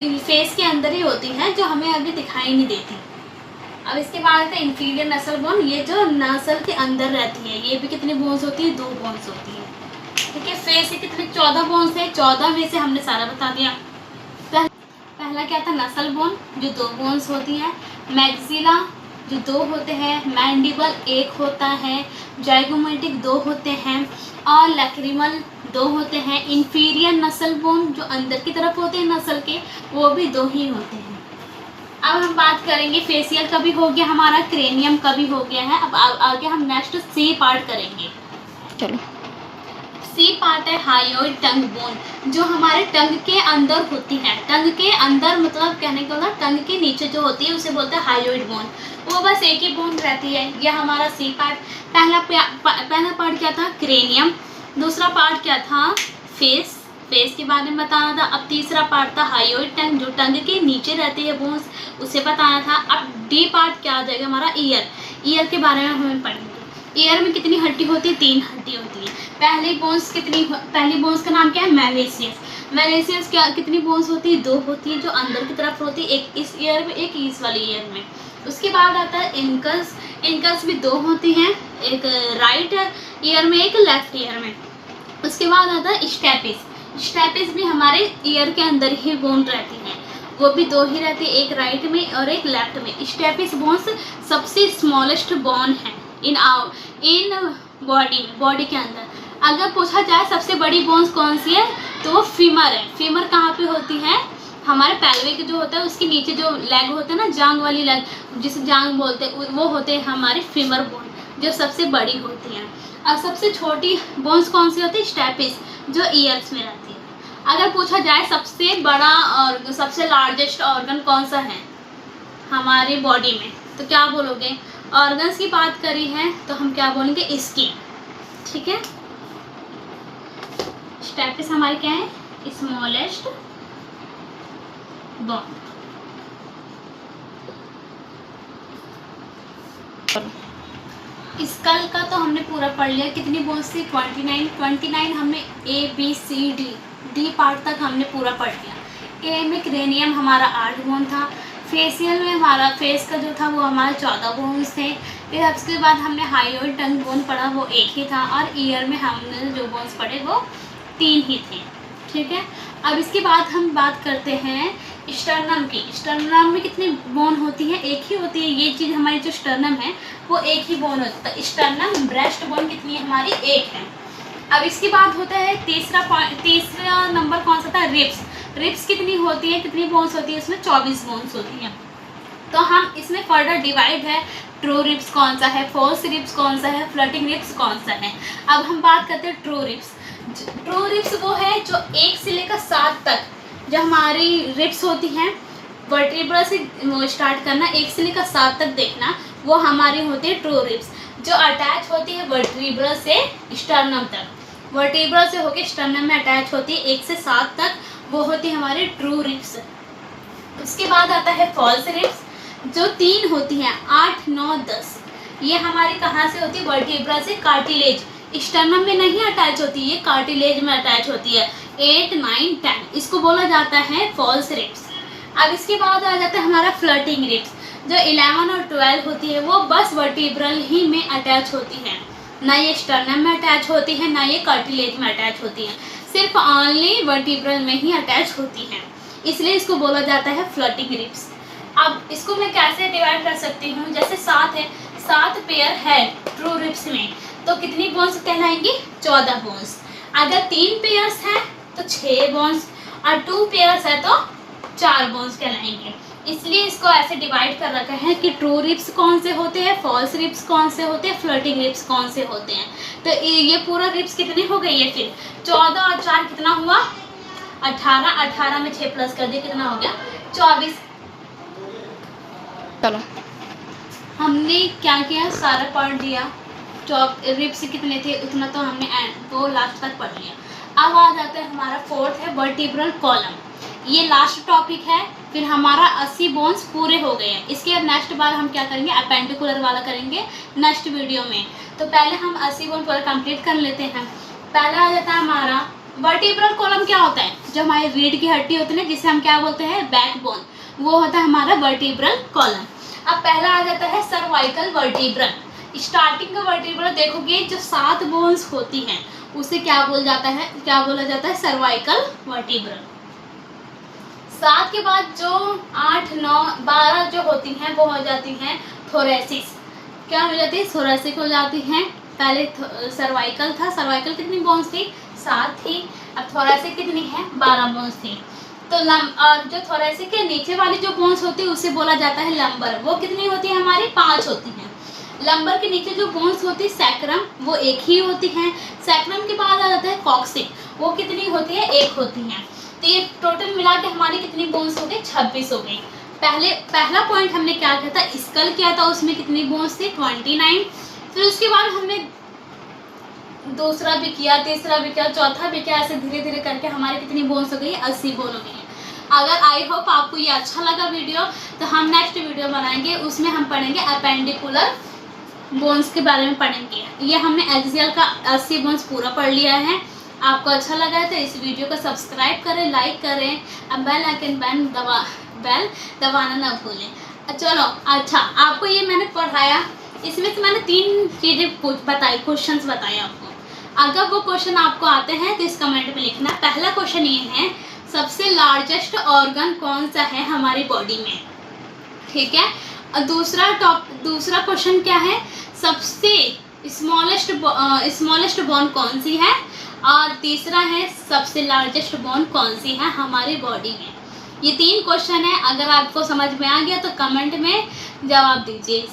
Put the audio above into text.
Face के अंदर ही होती है, जो हमें अभी दिखाई नहीं देती। अब इसके बाद आता है इंफीरियर नसल बोन, ये जो नसल के अंदर रहती है। ये भी कितनी बोन्स होती है? 2 बोन्स होती है। ठीक है, फेस के कितने 14 बोन्स है, 14 में से हमने सारा बता दिया। पहला क्या था? नसल बोन, जो 2 बोन्स होती है। मैक्सिला, जो 2 होते हैं। मैंडिबल 1 होता है। जाइगोमेटिक 2 होते हैं। और लैक्रिमल 2 होते हैं। इंफीरियर नसल बोन, जो अंदर की तरफ होते हैं नसल के, वो भी 2 ही होते हैं। अब हम बात करेंगे फेशियल का भी हो गया हमारा, क्रेनियम का भी हो गया है। अब आगे हम नेक्स्ट सी पार्ट करेंगे। चलो, सी पार्ट है हायोइड टंग बोन, जो हमारे टंग के अंदर होती है। टंग के अंदर मतलब कहने का मतलब टंग के नीचे जो होती है उसे बोलते हैं हायोइड बोन। वो बस एक ही बोन रहती है। यह हमारा सी पार्ट। पहला पार्ट क्या था? क्रेनियम। दूसरा पार्ट क्या था? फेस के बारे में बताना था। अब तीसरा पार्ट था हायोइड टंग, जो टंग के नीचे रहती है बोन्स, उसे बताना था। अब डी पार्ट क्या आ जाएगा हमारा? ईयर के बारे में हमें पढ़ेंगे। ईयर में कितनी हड्डी होती है? 3 हड्डी होती है। पहली बोन्स का नाम क्या है? मेलेसियस कितनी बोन्स होती है? 2 होती है, जो अंदर की तरफ होती है, एक इस ईयर में, एक इस वाली ईयर में। उसके बाद आता है इनकस भी 2 होती हैं, एक राइट ईयर में, एक लेफ्ट ईयर में। उसके बाद आता है स्टेपिस भी हमारे ईयर के अंदर ही बोन रहती है। वो भी 2 ही रहती है, एक राइट में और एक लेफ्ट में। स्टेपिस बोन्स सबसे स्मॉलेस्ट बोन है इन बॉडी के अंदर। अगर पूछा जाए सबसे बड़ी बोन्स कौन सी है, तो वो फीमर है। फीमर कहाँ पे होती है? हमारे पेल्विक जो होता है उसके नीचे जो लेग होते हैं ना, जांग वाली लेग, जिसे जांग बोलते हैं, वो होते हैं हमारे फीमर बोन, जो सबसे बड़ी होती हैं। और सबसे छोटी बोन्स कौन सी होती है? स्टेपिस, जो ईयर्स में रहती है। अगर पूछा जाए सबसे बड़ा और सबसे लार्जेस्ट ऑर्गन कौन सा है हमारी बॉडी में, तो क्या बोलोगे? ऑर्गन्स की बात करी है तो हम क्या बोलेंगे? स्किन। ठीक है, स्टेपिस हमारे क्या है? Smallest bone. स्कल का तो हमने पूरा पढ़ लिया। कितनी बोन्स थी? 29 हमने डी पार्ट तक हमने पूरा पढ़ लिया। ए में क्रेनियम हमारा 8 बोन था। फेशियल में हमारा फेस का जो था वो हमारा 14 बोन्स थे। फिर उसके बाद हमने हायोइड टंग बोन पढ़ा, वो 1 ही था। और ईयर में हमने जो बोन्स पढ़े वो 3 ही थे। ठीक है, अब इसके बाद हम बात करते हैं स्टर्नम की। स्टर्नम में कितनी बोन होती है? 1 ही होती है। ये चीज़ हमारी जो स्टर्नम है वो 1 ही बोन होता है। स्टर्नम ब्रेस्ट बोन कितनी है हमारी? 1 है। अब इसके बाद होता है तीसरा नंबर कौन सा था? रिब्स कितनी होती है? कितनी बोन्स होती है उसमें? 24 बोन्स होती हैं। तो हम इसमें फर्दर डिवाइड है, ट्रू रिब्स कौन सा है, फॉल्स रिब्स कौन सा है, फ्लोटिंग रिब्स कौन सा है। अब हम बात करते हैं ट्रू रिब्स। ट्रू रिब्स वो है जो 1 से लेकर 7 तक जो हमारी रिब्स होती हैं, वर्टिब्रा से स्टार्ट करना, 1 से लेकर 7 तक देखना, वो हमारी होती है ट्रू रिब्स, जो अटैच होती है वर्टिब्रा से स्टर्नम तक। वर्टिब्रा से होकर स्टर्नम में अटैच होती है 1 से 7 तक, वो होती है हमारी ट्रू रिब्स। उसके बाद आता है फॉल्स रिब्स, जो 3 होती हैं, 8, 9, 10। ये हमारी कहाँ से होती है? वर्टिब्रा से। कार्टिलेज स्टर्नम में नहीं अटैच होती, ये कार्टिलेज में अटैच होती है। 8, 9, 10 इसको बोला जाता है फॉल्स रिब्स। अब इसके बाद आ जाता है हमारा फ्लोटिंग रिब्स, जो 11 और 12 होती है, वो बस वर्टिब्रल ही में अटैच होती है, ना ये स्टर्नम में अटैच होती है, ना ये कार्टिलेज में अटैच होती है, सिर्फ ओनली वर्टिब्रल में ही अटैच होती है, इसलिए इसको बोला जाता है फ्लोटिंग रिब्स। अब इसको मैं कैसे डिवाइड कर सकती हूँ? जैसे 7 है, 7 पेयर है ट्रू रिब्स में, तो कितनी बोन्स कहलाएंगी? 14 बोन्स। अगर 3 पेयर्स हैं तो 6 बोन्स, और 2 पेयर्स है तो 4 बोन्स कहलाएंगे। इसलिए इसको ऐसे डिवाइड कर रखा है कि ट्रू रिब्स कौन से होते हैं, फॉल्स रिब्स कौन से होते हैं, फ्लोटिंग रिब्स कौन से होते हैं। तो ये पूरा रिब्स कितनी हो गई है? फिर 14 और 4 कितना हुआ? 18, 18 में 6 प्लस कर दिया, कितना हो गया? 24। चलो, हमने क्या किया? सारा पढ़ लिया। रिब्स कितने थे उतना तो हमने वो लास्ट तक पढ़ लिया। अब आ जाता है हमारा 4th है वर्टिब्रल कॉलम। ये लास्ट टॉपिक है, फिर हमारा 80 बोन्स पूरे हो गए हैं। इसके अब नेक्स्ट बार हम क्या करेंगे? अपेंडिकुलर वाला करेंगे नेक्स्ट वीडियो में। तो पहले हम 80 बोन पूरा कंप्लीट कर लेते हैं। पहला आ जाता है हमारा वर्टिब्रल कॉलम क्या होता है? जो हमारी रीढ़ की हड्डी होती है ना, जिसे हम क्या बोलते हैं, बैकबोन, वो होता है हमारा वर्टिब्रल कॉलम। अब पहला आ जाता है सर्वाइकल वर्टिब्रल। स्टार्टिंग का वर्टिब्रल देखोगे, जो 7 बोन्स होती हैं उसे क्या बोला जाता है, सर्वाइकल वर्टिब्रल। 7 के बाद जो 8, 9, 12 जो होती हैं वो हो जाती हैं थोरेसिस। क्या हो जाती है? थोरेसिक हो जाती हैं। पहले सर्वाइकल था, सर्वाइकल कितनी बोन्स थी? 7 थी। अब थोरेसिक कितनी है? 12 बोन्स थी। तो और जो थोरेसिक के नीचे वाली जो बोन्स होती है उसे बोला जाता है लंबर। वो कितनी होती है? हमारी 5 होती हैं। लंबर के नीचे जो बोन्स होती है सैक्रम, वो एक ही होती हैं। सैक्रम के बाद आ जाता है कॉक्सिक, वो कितनी होती है? 1 होती हैं। तो ये टोटल मिला के हमारी कितनी बोन्स हो गई? 26 हो गई। पहला पॉइंट हमने क्या किया था? स्कल किया था, उसमें कितनी बोन्स थी? 29। फिर उसके बाद हमने दूसरा भी किया, तीसरा भी किया, चौथा भी किया, ऐसे धीरे धीरे करके हमारी कितनी बोन्स हो गई? 80 बोन हो गई है। अगर आई होप आपको ये अच्छा लगा वीडियो, तो हम नेक्स्ट वीडियो बनाएंगे, उसमें हम पढ़ेंगे अपेंडिकुलर बोन्स के बारे में पढ़ेंगे। ये हमने एक्सियल का 80 बोन्स पूरा पढ़ लिया है। आपको अच्छा लगा है तो इस वीडियो को सब्सक्राइब करें, लाइक करें, अब बेल आइकन बेल दबाना ना भूलें। चलो, अच्छा, आपको ये मैंने पढ़ाया, इसमें से मैंने 3 चीज़ें बताई, क्वेश्चंस बताए आपको। अगर वो क्वेश्चन आपको आते हैं तो इस कमेंट में लिखना। पहला क्वेश्चन ये है, सबसे लार्जेस्ट ऑर्गन कौन सा है हमारी बॉडी में? ठीक है। और दूसरा क्वेश्चन क्या है, सबसे स्मॉलेस्ट बोन कौन सी है? और तीसरा है, सबसे लार्जेस्ट बोन कौन सी है हमारी बॉडी में? ये 3 क्वेश्चन है। अगर आपको समझ में आ गया तो कमेंट में जवाब दीजिए।